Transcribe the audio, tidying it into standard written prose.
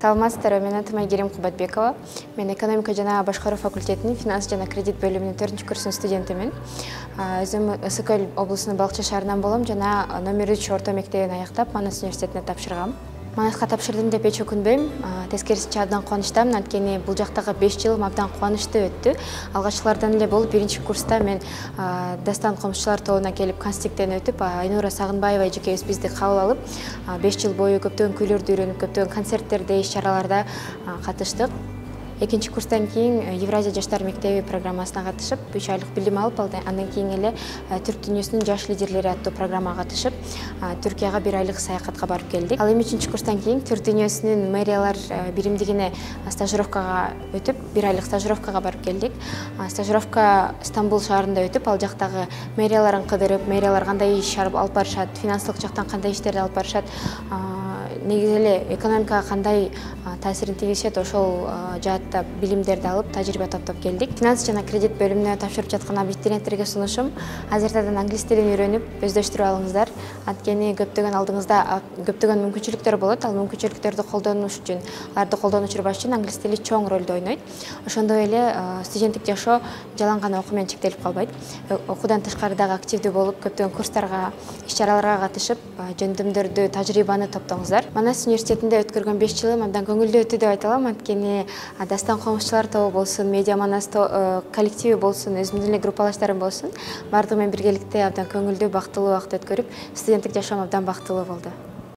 Саламатсыздарбы, мен атым Айгерим Кубатбекова. Мен экономика жана башкаруу факультетинин финанс жана кредит бөлүмүнүн 4-курсунун студентимин. Өзүм Ысык-Көл облусунун Балыкчы шаарынан болом жана номер 3 орто мектебин аяктап, Манас университетине тапшыргам. Манаска тапшырдым деп эч өкүнбөйм. Тескерисинче абдан кубанычтамын, анткени бул жактагы 5 жылым абдан кубанычтуу өттү. Алгачкылардан эле болуп, 1-курста мен Дастан комушчулар тобуна келип констиктен өтүп, Айнура Сагынбаева эжекебиз бизди кабыл алып, 5 жыл бою көптөгөн күйлөрдү үйрөнүп, көптөгөн концерттерде, иш-чараларда катыштык. 2-курстан кийин Евразия жаштар мектеби программасына катышып, 3 айлык билим алып, андан кийин эле Түрк дүйнөсүнүн жаш лидерлери аттуу программага катышып, Түркияга 1 айлык саякатка барып келдик. Ал эми 3-курстан кийин Түрк дүйнөсүнүн мэриялар биримдигине стажировкага өтүп, 1 айлык стажировкага барып келдик. Стажировка Стамбул шаарында өтүп, ал жактагы мэрияларын кыдырып, мэриялар кандай иш алып барышат, финансылык жактан кандай иштерди алып барышат, негизи эле экономикага кандай таасирин тийгизишет, ошол жаатта билимдерди алып, тажрыйба топтоп келдик. Финанс жана кредит бөлүмүнө тапшырып жаткан абитуриенттерге сунушум: азыртадан англис тилин үйрөнүп, өздөштүрүп алыңыздар. Анткени көптөгөн алдыңызда көптөгөн мүмкүнчүлүктөр болот. Ал мүмкүнчүлүктөрдү колдонуш үчүн, аларды колдонуп жүрбаш үчүн англис тили чоң ролду ойнойт. Ошондой эле студенттик жашоо жалаң гана окуу менен чектелип калбайт. Окуудан тышкары дагы активдүү болуп, көптөгөн курстарга, иш-чараларга катышып, жөндөмдөрдү, тажрыйбаны топтоңуздар. Манас университетинде өткөргөн 5 жылым абдан көңүлдүү өттү деп айта алам, анткени Дастан комушчулар тобу болсун, медиа Манас коллективи болсун, өзүмдүн эле группалаштарым болсун, бардыгы менен биргеликте абдан көңүлдүү, бактылуу убакыт өткөрүп, студенттик жашоом абдан бактылуу болду.